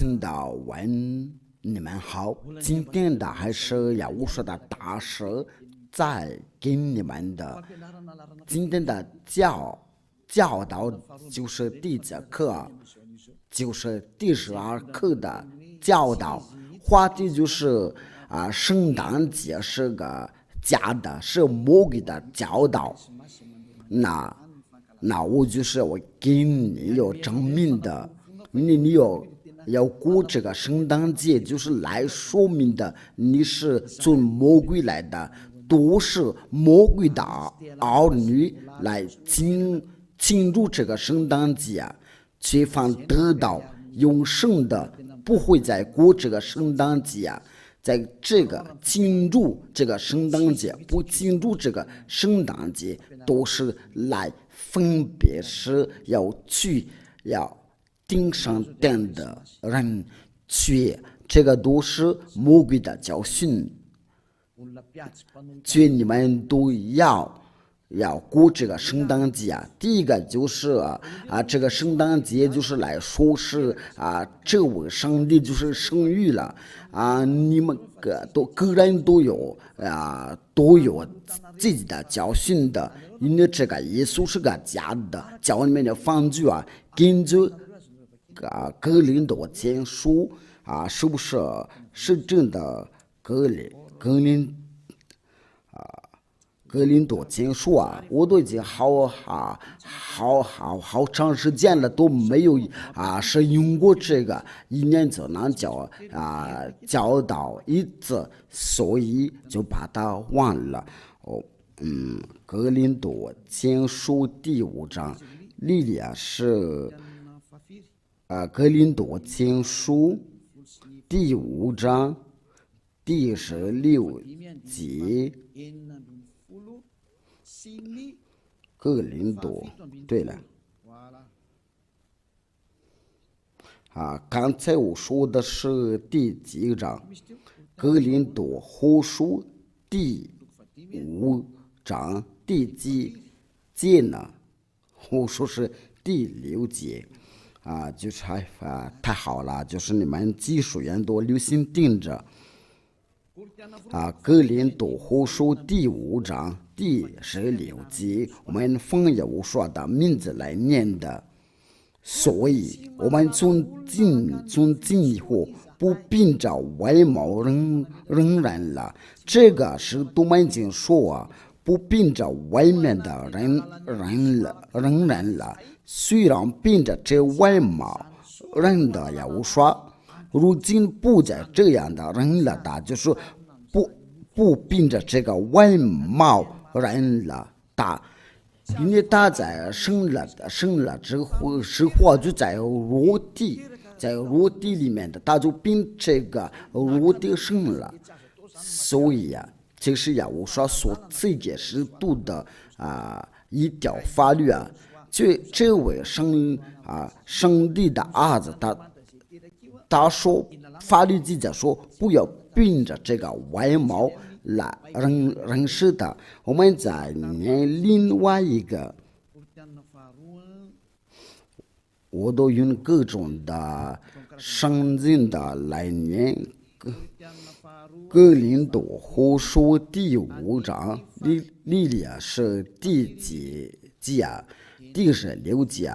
亲的问你们好，今天的还是要我说的大事在给你们的。今天的教导就是第几课，就是第12课的教导，话题就是圣诞节是个假的，是魔鬼的教导。那我就是我给你有证明的，你要过这个圣诞节，就是来说明的你是从魔鬼来的，都是魔鬼的儿女来庆祝这个圣诞节，却反得到永生的，不会再过这个圣诞节。在这个庆祝这个圣诞节，不庆祝这个圣诞节，都是来分别是要顶上殿的人去，这个都是魔鬼的教训，去你们都要过这个圣诞节。第一个就是这个圣诞节就是来说是这位上帝就是生育了你们个人都有自己的教训的，因为这个耶稣是个假的，教里面的方句根据哥林多前书是不是真的哥林多前书我都已经好长时间了都没有是用过这个，一年就能教导一次，所以就把它忘了。哥林多前书第5章，莉莉亚是哥林多前书第5章第16节。哥林多，对了，刚才我说的是第几章？哥林多后书第5章第几节呢？我说是第6节就是太好了，就是你们技术员多留心盯着。哥林多后书第5章第16节，我们奉耶和华的名字来念的，所以我们从今以后不凭着外貌认人了。这个是杜门经说不凭着外面的认人了。虽然凭着这外貌认的耶和华，如今不再这样的人了的，就是不凭着这个外貌人了的，因为他在生了之后，实话就在肉体里面的，他就凭这个肉体生了，所以这是耶和华所赐给使徒的一条法律这位上帝的儿子，他说法律记载说不要凭着这个外貌来认识的。我们再念另外一个，我都用各种的圣经的来念。哥林多后书第5章，莉莉亚是第几节第16节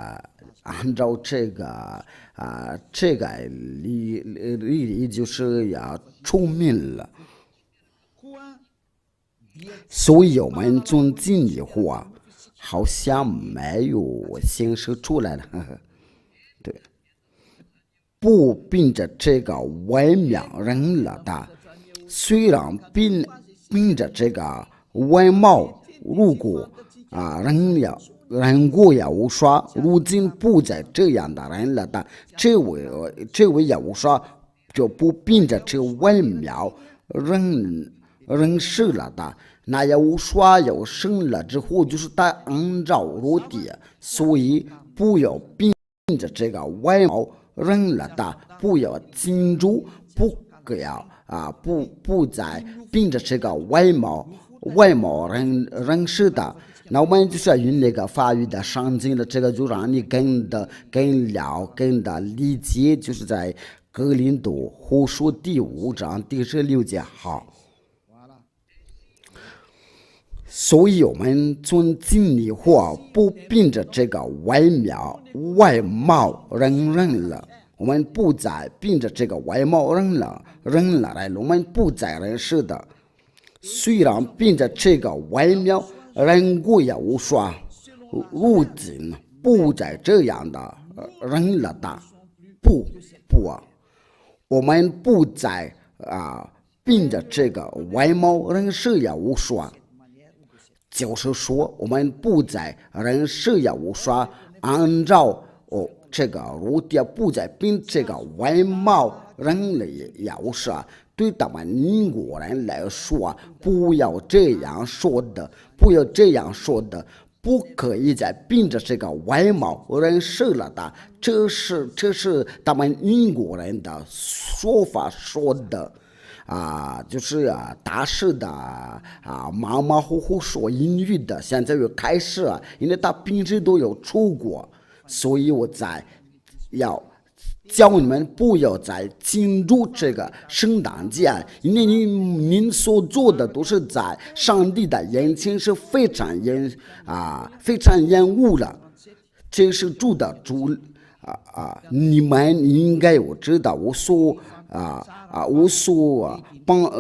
按照这个莉就是要出名了，所以我们从今以后好像没有显示出来了。对，不凭着这个外貌认了的，虽然凭着这个外貌，如果人过耶和华，如今不再这样的人了的，这位耶和华就不凭着这外貌认识了的。那耶和华要生了之后，就是他按照肉体，所以不要凭着这个外貌认了的，不要庆祝，不再凭着这个外貌认识的。那我们就是要用那个法语的圣经的，这个就让你更的理解，就是在格林多后书第5章第16节好。所以我们尊敬你或不凭着这个外貌认人了，我们不再凭着这个外貌认了来，我们不再认识的。虽然凭着这个外貌认过也无说，如今不再这样的人了的，不，我们不再凭着这个外貌认识也无说。就是说，我们不再认识也无说，按照这个如点，不再凭这个外貌认了也无说。对咱们英国人来说，不要这样说的，不可以再凭着这个外貌认识了的。这是咱们英国人的说法说的。就是大事的马马虎虎说英语的，现在又开始因为他平时都有出国，所以我要叫你们不要再庆祝这个圣诞节，因为您所做的都是在上帝的眼前是非常厌恶了，这是主的主你们应该有知道，我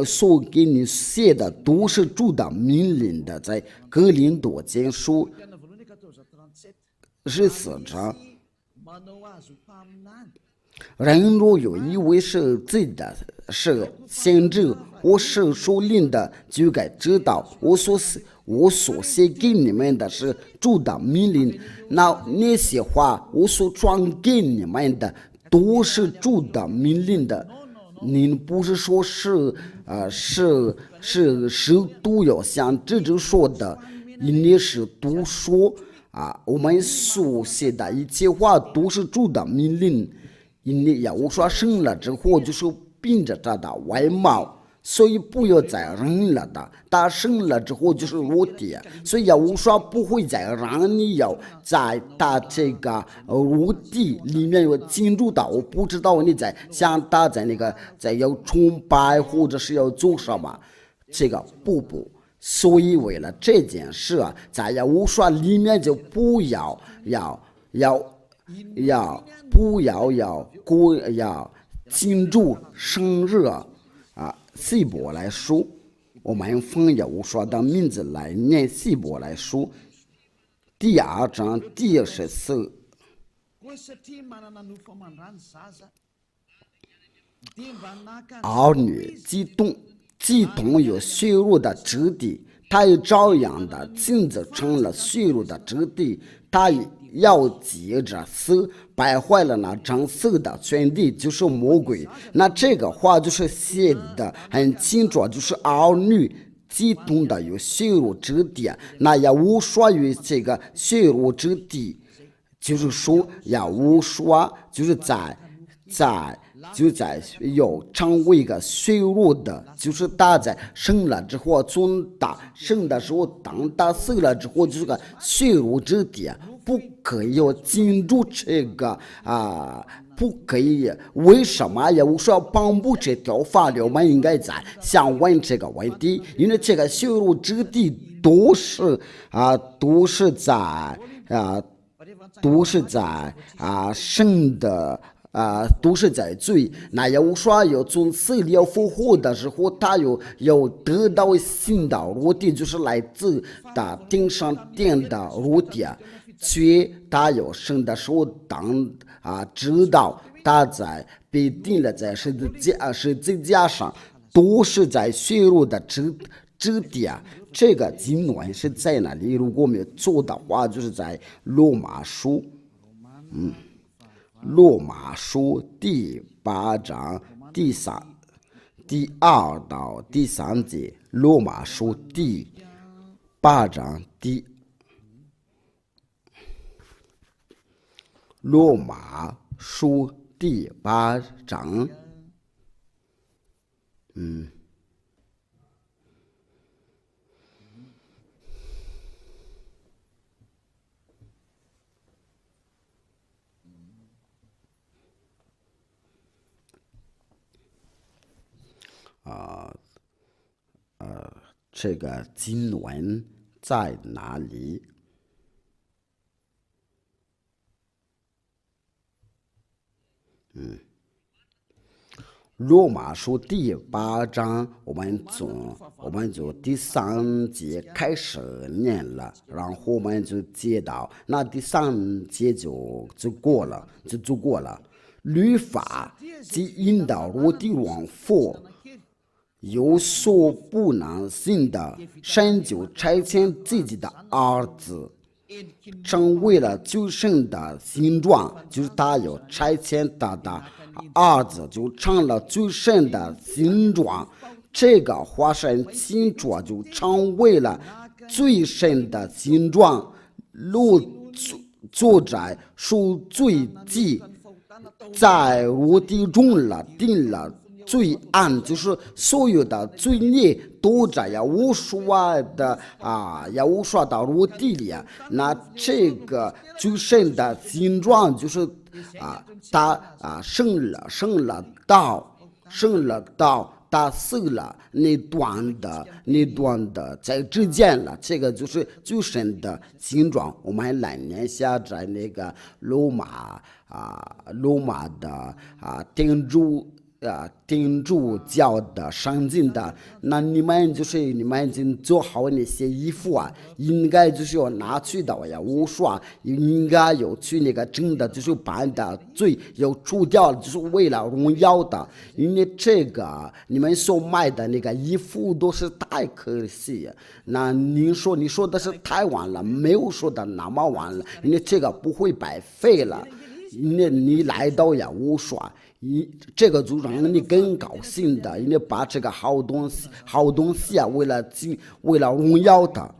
所给你写的都是主的命令的，在哥林多前书14章。人若有一位是自己的是先知或是属灵的，就该知道我所写给你们的是主的命令。那些话我所传给你们的都是主的命令的。您不是说是都要像这就说的，因为是都说我们所写的一切话都是主的命令。因为要说生了之后就是凭着他的外貌，所以不要再认了的。他生了之后就是裸体，所以要说不会再让你要在他这个裸体里面有进入到，我不知道你在想他在那个在要崇拜或者是要做什么，这个不。所以为了这件事在要说里面就不要庆祝生日希伯来书，我们奉耶和华的名字来念希伯来书第2章第14。儿女既同有血肉的肢体，他也照样的亲自成了血肉的肢体，他要接着死，败坏了那掌死的权力，就是魔鬼。那这个话就是写的很清楚，就是儿女既同的有血肉之体，那也无说于这个血肉之体，就是说也无说就是在有成为一个血肉的，就是他在生了之后，从他生的时候当他死了之后，就是个血肉之体，不可以要进入这个不可以。为什么也无说颁布这条法律？我们应该在想问这个问题，因为这个血肉之体都是在生的。都是在罪。那要说要从死里复活的时候，他有得到新的肉体，就是来自的天上殿的肉体，却他有生的时候知道他在被钉了在十字架上，都是在血肉的肢体。这个经文是在哪里？如果没有做的话，就是在罗马书。罗马书第8章第2到第3节。罗马书第8章罗马书第8章这个经文在哪里？罗马书第8章，我们从第3节开始念了，然后我们就接到那第3节就过了。律法即引导我的往复，有所不能行的，神就差遣自己的儿子，成为了救生的形状，就是他有差遣他的儿子就成了救生的形状，这个化身形状就成为了最深的形状。如作者赎罪祭在我的中了定了罪案，就是所有的罪孽都在无数的我地里。那这个救生的形状就是他生了道，他死了那段的在之间了，这个就是救生的形状。我们来念下在那个罗马的天主教的圣经的，那你们已经做好那些衣服应该就是要拿去的无数应该有去那个真的就是把的罪要除掉，就是为了荣耀的。因为这个你们所买的那个衣服都是太可惜，那你说的是太晚了，没有说的那么晚了，因为这个不会白费了。因为你来到无数这个就让你更高兴的，因为把这个好东西为了荣耀的。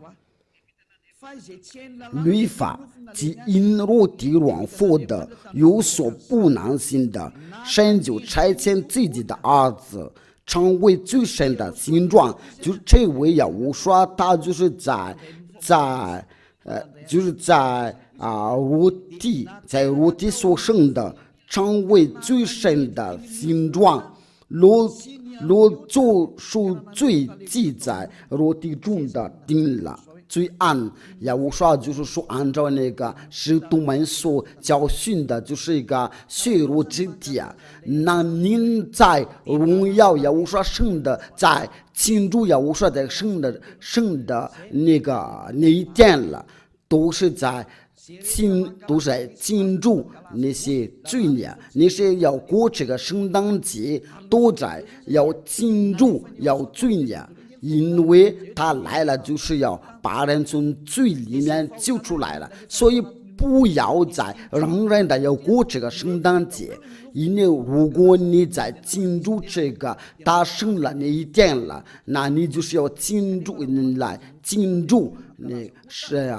律法即因我的往复的，有所不能行的，神就差遣自己的儿子，成为最深的形状。就是这位无数他就是在肉体所生的，成为最深的形状。若做赎罪祭在肉体中的定了罪案，也无说就是说按照那个使徒们所教训的，就是一个血肉之体那您在荣耀也无说生的，在庆祝也无说在生的那一天了，都是在庆祝那些罪孽，那些要过这个圣诞节都在要庆祝要罪孽，因为他来了就是要把人从罪里面救出来了，所以不要再让人的要过这个圣诞节。因为如果你在庆祝这个大圣了那一天了，那你就是要庆祝那是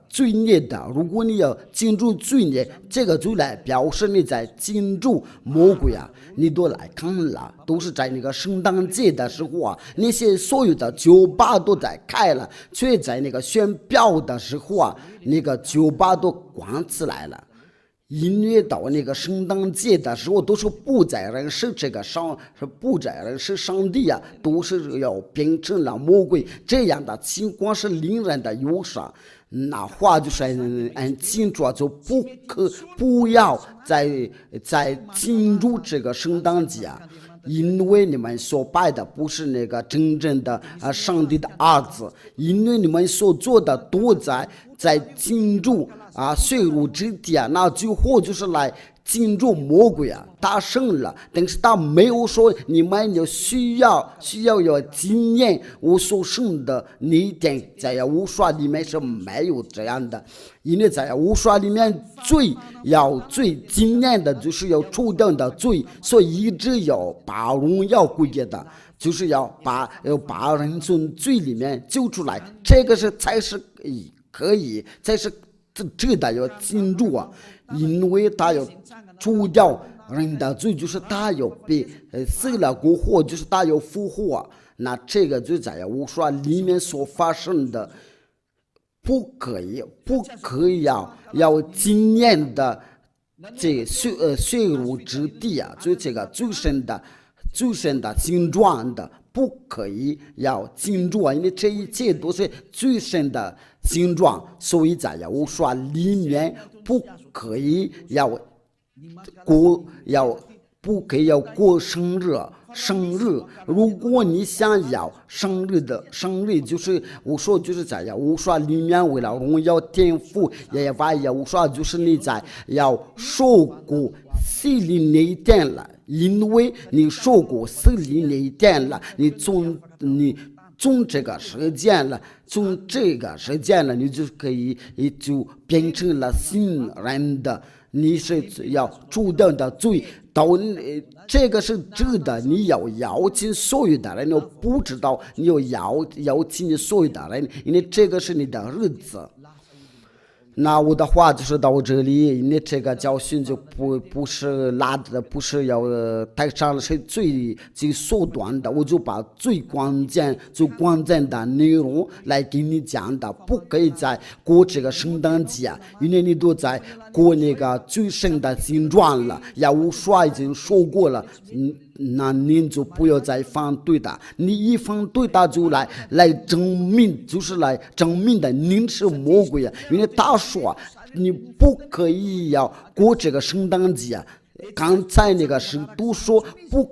罪孽的。如果你要庆祝罪孽，这个就来表示你在庆祝魔鬼你都来看了，都是在那个圣诞节的时候那些所有的酒吧都在开了，却在那个宣表的时候那个酒吧都关起来了。因为到那个圣诞节的时候，都是不再认识不再认识上帝都是要变成了魔鬼。这样的情况是令人的忧伤。那话就是按清楚，就不要再庆祝这个圣诞节因为你们所拜的不是那个真正的上帝的儿子，因为你们所做的都在庆祝血肉之体那最后就是来庆祝魔鬼他胜了，但是他没有说你们就需要纪念我所生的那一天，在无数里面是没有这样的。因为在无数里面最纪念的就是要除掉的罪，所以一直要把荣耀归给他，就是要把人从罪里面救出来，这个才是可以，才是值得要庆祝因为他要除掉人的罪，就是他要被死了过后，就是他要复活那这个就在无数里面所发生的，不可以要纪念的这血肉之地就这个最深的形状的，不可以要紧抓，因为这一切都是最深的紧抓，所以在耶和华里面不可以要不可以要过生日。如果你想要生日，就是我说就是在耶和华里面，为了荣耀天父，耶和华就是你在要受过洗礼那一天了，因为你受过洗礼那一天了，你从这个时间了，你就可以就变成了新人的。你是要主动的罪，这个是值得你要邀请所有的人，你不知道你要邀请所有的人，因为这个是你的日子。那我的话就是到这里，因为这个教训就不是拉的，不是要带上是最缩短的，我就把最关键的内容来给你讲的。不可以在过这个圣诞节，因为你都在过那个最深的形状了，耶和华已经说过了，那您就不要再反对他，你一反对他就来证明，就是来证明的您是魔鬼啊！因为他说你不可以要过这个圣诞节，刚才那个是都说不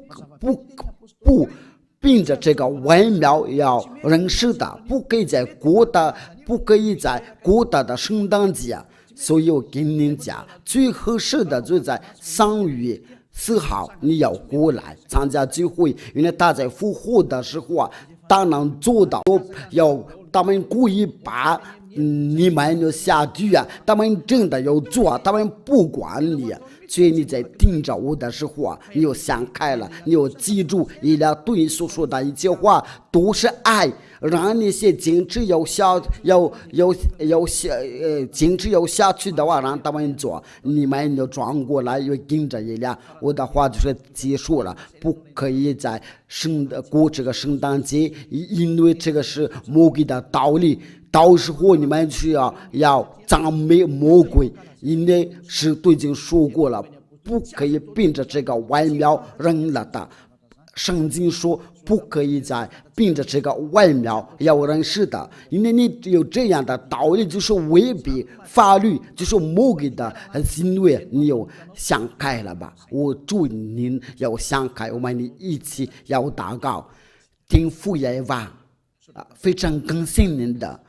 凭着这个外貌要认识的，不可以在过的圣诞节。所以我跟您讲，最合适的就在3月4号你要过来参加聚会，因为他在复活的时候啊，当然做到他们故意把你们要下地啊，他们真的要做，他们不管你。所以你在听着我的时候啊，你要想开了，你要记住，伊拉对你所说的一切话都是爱，让那些坚持要下去的话，让他们做，你们要转过来，要跟着伊拉。我的话就是结束了，不可以在过这个圣诞节，因为这个是魔鬼的道理。到时候你们需要赞美魔鬼，因为是都已经说过了，不可以凭着这个外貌认了的。圣经说不可以再凭着这个外貌要认识的，因为你有这样的道理，就是违背法律，就是魔鬼的行为，你有想开了吧？我祝您要想开，我们一起要祷告。天父耶和华非常感谢您的。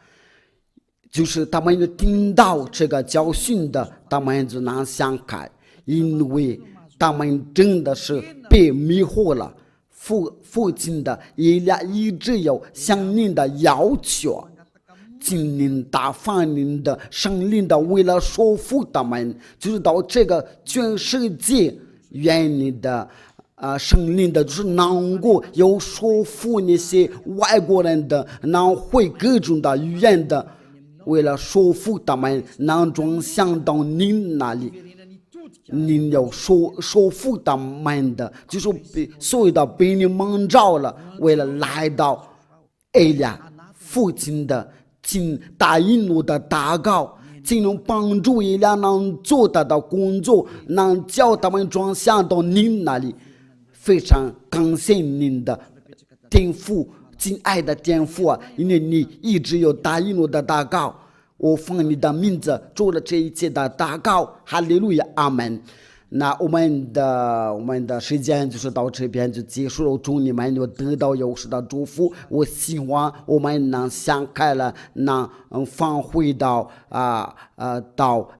就是他们有听到这个教训的，他们就能想开，因为他们真的是被迷惑了。父亲的一直有向您的要求，精灵大放灵的圣灵的，为了说服他们，就是到这个全世界愿你的圣灵的，就是能够有说服那些外国人的，能会各种的语言的。为了说服他们能转向到您那里，您要说服他们的，就是所有的被你蒙召了，为了来到艾俩父亲的答应我的祷告，尽能帮助艾俩能做他的工作，能叫他们转向到您那里。非常感谢您的天父，亲爱的天父啊，因为你一直有答应我的祷告，我奉你的名字做了这一切的祷告，哈利路亚，阿门。那我们的时间就是到这边就结束了，祝你们有得到有时的祝福。我希望我们能想开了，能返回到到